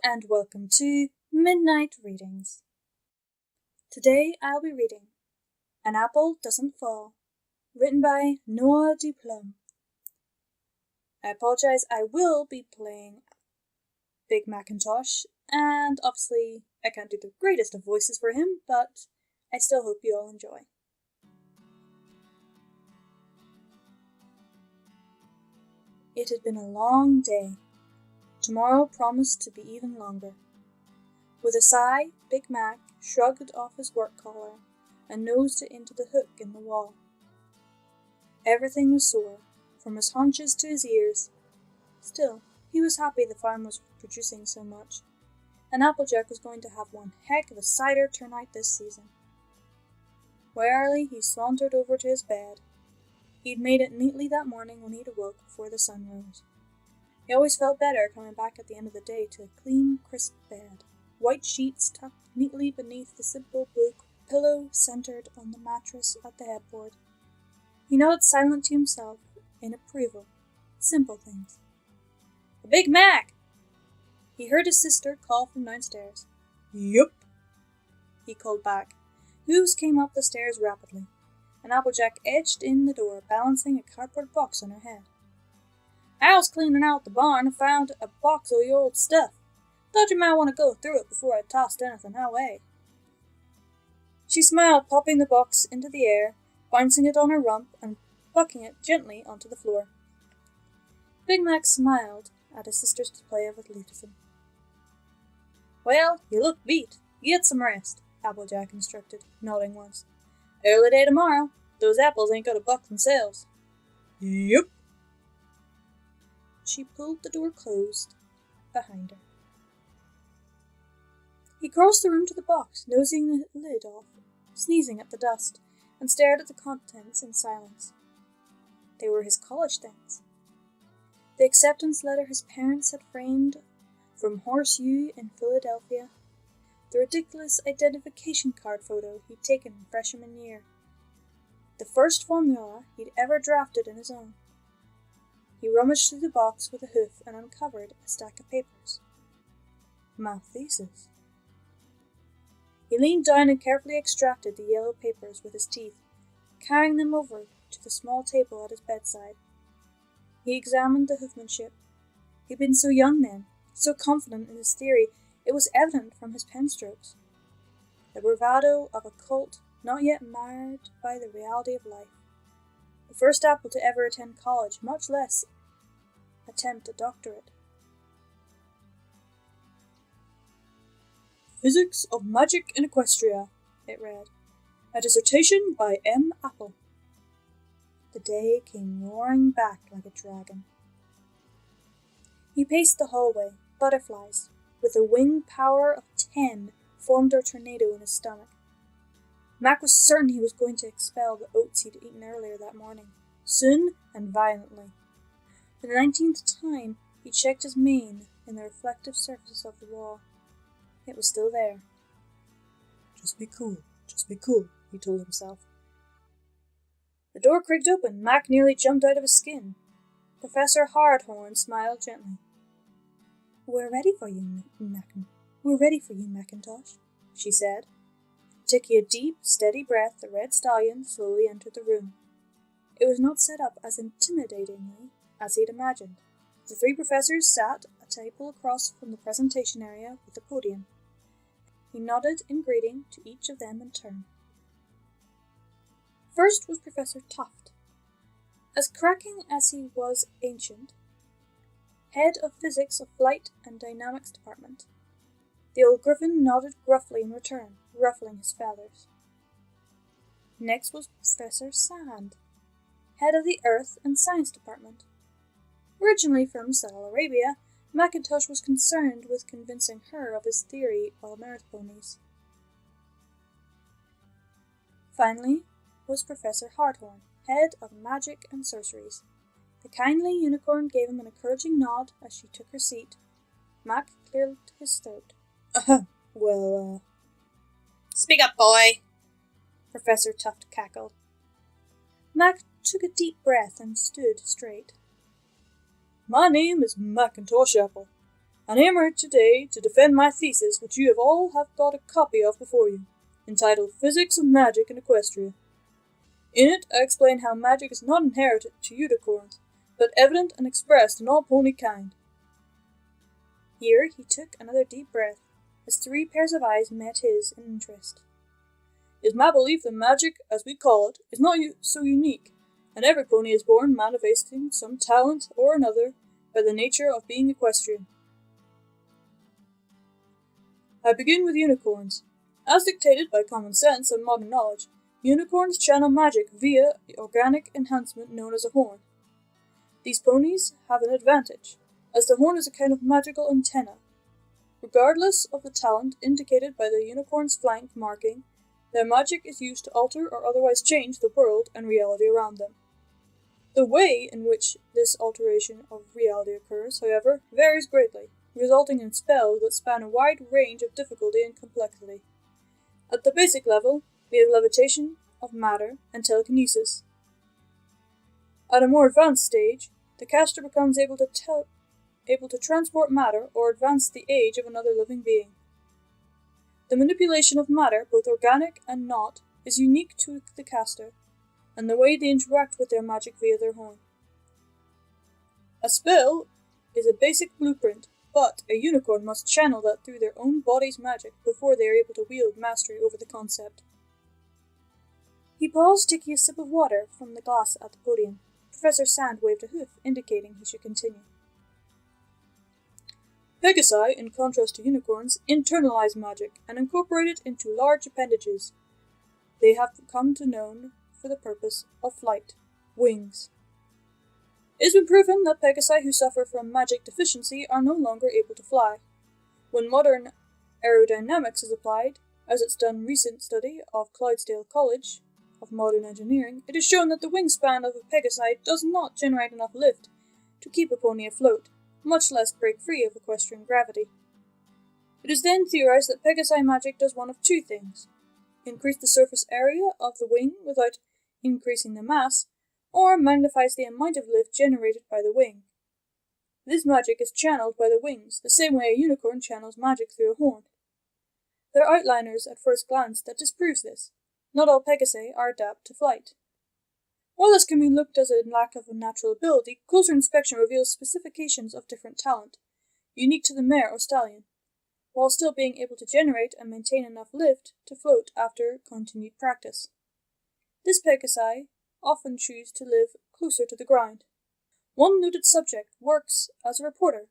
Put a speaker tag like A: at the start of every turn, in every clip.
A: and welcome to Midnight Readings. Today I'll be reading An Apple Doesn't Fall, written by Noah Duplum. I apologize, I will be playing Big Macintosh, and obviously I can't do the greatest of voices for him, but I still hope you all enjoy. It had been a long day. Tomorrow promised to be even longer. With a sigh, Big Mac shrugged off his work collar and nosed it into the hook in the wall. Everything was sore, from his haunches to his ears. Still, he was happy the farm was producing so much, and Applejack was going to have one heck of a cider turnout this season. Warily he sauntered over to his bed. He'd made it neatly that morning when he'd awoke before the sun rose. He always felt better coming back at the end of the day to a clean, crisp bed, white sheets tucked neatly beneath the simple blue pillow centered on the mattress at the headboard. He nodded silent to himself in approval. Simple things. "Big Mac!" He heard his sister call from downstairs. "Yup," he called back. Hooves came up the stairs rapidly, and Applejack edged in the door, balancing a cardboard box on her head. "I was cleaning out the barn and found a box of your old stuff. Thought you might want to go through it before I tossed anything away." She smiled, popping the box into the air, bouncing it on her rump, and plucking it gently onto the floor. Big Mac smiled at his sister's display of athleticism. "Well, you look beat. Get some rest," Applejack instructed, nodding once. "Early day tomorrow. Those apples ain't gonna buck themselves." "Yup." She pulled the door closed behind her. He crossed the room to the box, nosing the lid off, sneezing at the dust, and stared at the contents in silence. They were his college things. The acceptance letter his parents had framed from Horace U in Philadelphia, the ridiculous identification card photo he'd taken in freshman year, the first formula he'd ever drafted in his own. He rummaged through the box with a hoof and uncovered a stack of papers. My thesis. He leaned down and carefully extracted the yellow papers with his teeth, carrying them over to the small table at his bedside. He examined the hoofmanship. He'd been so young then, so confident in his theory, it was evident from his pen strokes. The bravado of a colt not yet marred by the reality of life. The first apple to ever attend college, much less attempt a doctorate. "Physics of Magic in Equestria," it read. "A dissertation by M. Apple." The day came roaring back like a dragon. He paced the hallway. Butterflies, with a wing power of 10, formed a tornado in his stomach. Mac was certain he was going to expel the oats he'd eaten earlier that morning, soon and violently. For the 19th time, he checked his mane in the reflective surface of the wall. It was still there. Just be cool, he told himself. The door creaked open. Mac nearly jumped out of his skin. Professor Hardhorn smiled gently. We're ready for you, Macintosh," she said. Taking a deep, steady breath, the red stallion slowly entered the room. It was not set up as intimidatingly as he'd imagined. The three professors sat at a table across from the presentation area with the podium. He nodded in greeting to each of them in turn. First was Professor Tuft. As cracking as he was ancient, head of physics of flight and dynamics department. The old griffin nodded gruffly in return, ruffling his feathers. Next was Professor Sand, head of the Earth and Science Department. Originally from Saudi Arabia, Macintosh was concerned with convincing her of his theory on earth ponies. Finally was Professor Hardhorn, head of Magic and Sorceries. The kindly unicorn gave him an encouraging nod as she took her seat. Mac cleared his throat. "Speak up, boy," Professor Tuft cackled. Mac took a deep breath and stood straight. "My name is Macintosh Apple. and I am here today to defend my thesis, which you have got a copy of before you, entitled Physics of Magic in Equestria. In it, I explain how magic is not inherited to unicorns, but evident and expressed in all pony kind. Here he took another deep breath, as 3 pairs of eyes met his in interest. It is my belief that magic, as we call it, is not so unique, and every pony is born manifesting some talent or another by the nature of being equestrian. I begin with unicorns. As dictated by common sense and modern knowledge, unicorns channel magic via the organic enhancement known as a horn. These ponies have an advantage, as the horn is a kind of magical antenna. Regardless of the talent indicated by the unicorn's flank marking, their magic is used to alter or otherwise change the world and reality around them. The way in which this alteration of reality occurs, however, varies greatly, resulting in spells that span a wide range of difficulty and complexity. At the basic level, we have levitation of matter and telekinesis. At a more advanced stage, the caster becomes able to transport matter or advance the age of another living being. The manipulation of matter, both organic and not, is unique to the caster, and the way they interact with their magic via their horn. A spell is a basic blueprint, but a unicorn must channel that through their own body's magic before they are able to wield mastery over the concept. He paused, taking a sip of water from the glass at the podium. Professor Sand waved a hoof, indicating he should continue. Pegasi, in contrast to unicorns, internalize magic and incorporate it into large appendages. They have come to known for the purpose of flight, wings. It has been proven that Pegasi who suffer from magic deficiency are no longer able to fly. When modern aerodynamics is applied, as it's done recent study of Clydesdale College of Modern Engineering, it is shown that the wingspan of a Pegasi does not generate enough lift to keep a pony afloat, much less break free of equestrian gravity. It is then theorized that Pegasi magic does one of 2 things: increase the surface area of the wing without increasing the mass, or magnifies the amount of lift generated by the wing. This magic is channeled by the wings, the same way a unicorn channels magic through a horn. There are outliners at first glance that disproves this. Not all Pegasi are adapted to flight. While this can be looked as a lack of a natural ability, closer inspection reveals specifications of different talent, unique to the mare or stallion, while still being able to generate and maintain enough lift to float after continued practice. This Pegasi often choose to live closer to the ground. One noted subject works as a reporter,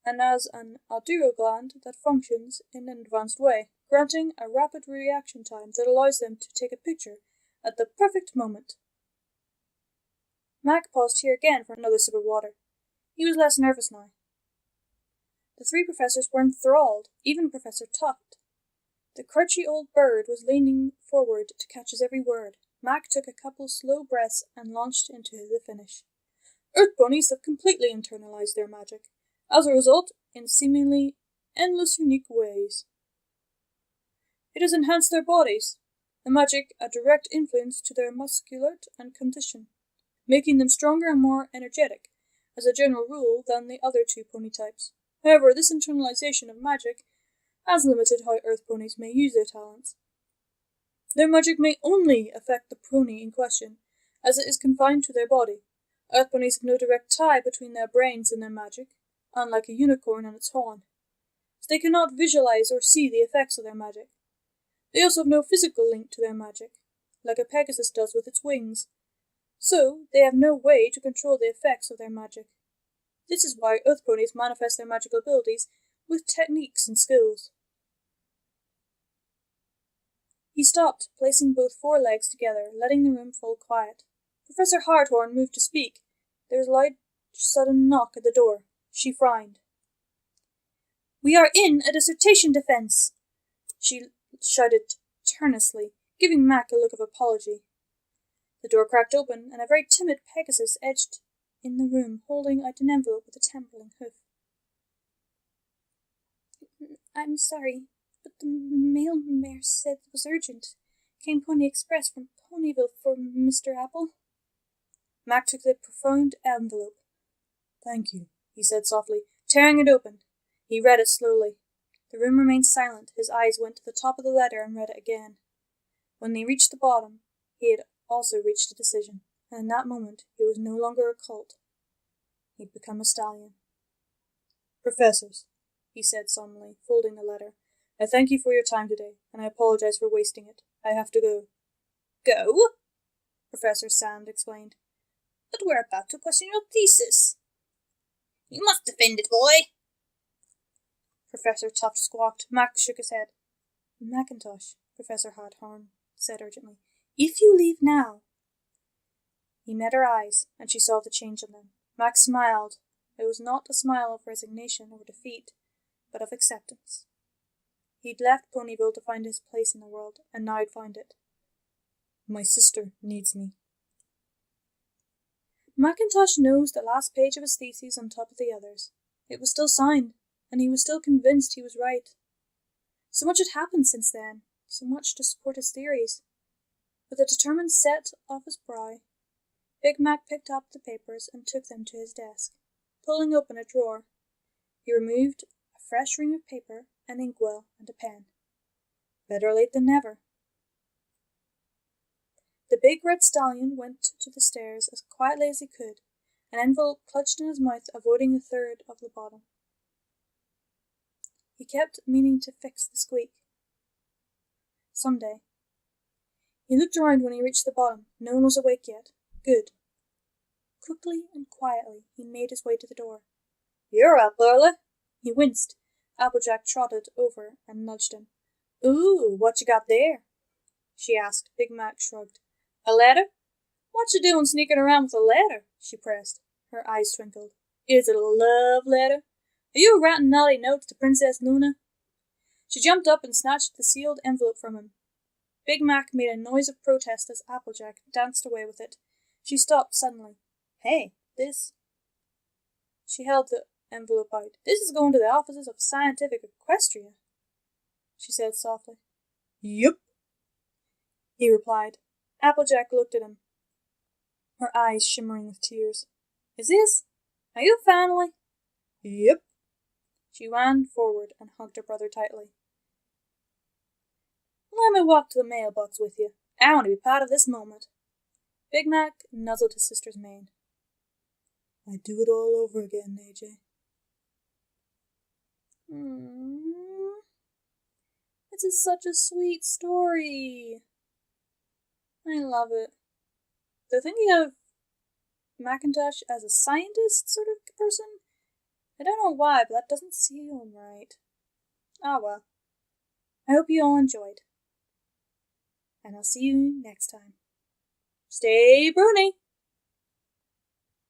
A: and as an adrenal gland that functions in an advanced way, granting a rapid reaction time that allows them to take a picture at the perfect moment. Mac paused here again for another sip of water. He was less nervous now. The 3 professors were enthralled, even Professor Tuft. The crouchy old bird was leaning forward to catch his every word. Mac took a couple slow breaths and launched into the finish. Earth ponies have completely internalized their magic, as a result, in seemingly endless unique ways. It has enhanced their bodies, the magic a direct influence to their musculate and condition, making them stronger and more energetic, as a general rule, than the other 2 pony types. However, this internalization of magic has limited how Earth ponies may use their talents. Their magic may only affect the pony in question, as it is confined to their body. Earth ponies have no direct tie between their brains and their magic, unlike a unicorn and its horn, so they cannot visualize or see the effects of their magic. They also have no physical link to their magic, like a Pegasus does with its wings, so they have no way to control the effects of their magic. This is why Earth ponies manifest their magical abilities with techniques and skills. He stopped, placing both forelegs together, letting the room fall quiet. Professor Hardhorn moved to speak. There was a loud, sudden knock at the door. She frowned. "We are in a dissertation defense," she shouted earnestly, giving Mac a look of apology. The door cracked open, and a very timid Pegasus edged in the room, holding out an envelope with a trembling hoof. "I'm sorry, but the mail mare said it was urgent. Came Pony Express from Ponyville for Mr. Apple." Mac took the profound envelope. "Thank you," he said softly, tearing it open. He read it slowly. The room remained silent. His eyes went to the top of the letter and read it again. When they reached the bottom, he had also reached a decision, and in that moment he was no longer a colt. He'd become a stallion. Professors, he said solemnly, folding the letter, I thank you for your time today, and I apologize for wasting it. I have to go. Go? Professor Sand explained. But we're about to question your thesis. You must defend it, boy. Professor Tuft squawked. Mac shook his head. Mackintosh, Professor Hardhorn said urgently, if you leave now. He met her eyes, and she saw the change in them. Mac smiled. It was not a smile of resignation or defeat, but of acceptance. He'd left Ponyville to find his place in the world, and now he'd found it. My sister needs me. Mackintosh nosed the last page of his thesis on top of the others. It was still signed, and he was still convinced he was right. So much had happened since then, so much to support his theories. With a determined set of his brow, Big Mac picked up the papers and took them to his desk. Pulling open a drawer, he removed a fresh ream of paper, an inkwell, and a pen. Better late than never. The big red stallion went to the stairs as quietly as he could, an envelope clutched in his mouth, avoiding a third of the bottom. He kept meaning to fix the squeak. Someday. He looked around when he reached the bottom. No one was awake yet. Good. Quickly and quietly he made his way to the door. You're up early. He winced. Applejack trotted over and nudged him. Ooh, what you got there? She asked. Big Mac shrugged. A letter? What you doing sneaking around with a letter? She pressed. Her eyes twinkled. Is it a love letter? Are you writing naughty notes to Princess Luna? She jumped up and snatched the sealed envelope from him. Big Mac made a noise of protest as Applejack danced away with it. She stopped suddenly. Hey, this... She held the envelope out. This is going to the offices of Scientific Equestria, she said softly. Yup, he replied. Applejack looked at him, her eyes shimmering with tears. Is this? Are you finally? Yep. She ran forward and hugged her brother tightly. Let me walk to the mailbox with you. I want to be part of this moment. Big Mac nuzzled his sister's mane. I'd do it all over again, AJ. This is such a sweet story. I love it. The thinking of Mackintosh as a scientist sort of person, I don't know why, but that doesn't seem right. Ah well. I hope you all enjoyed. And I'll see you next time. Stay Brony!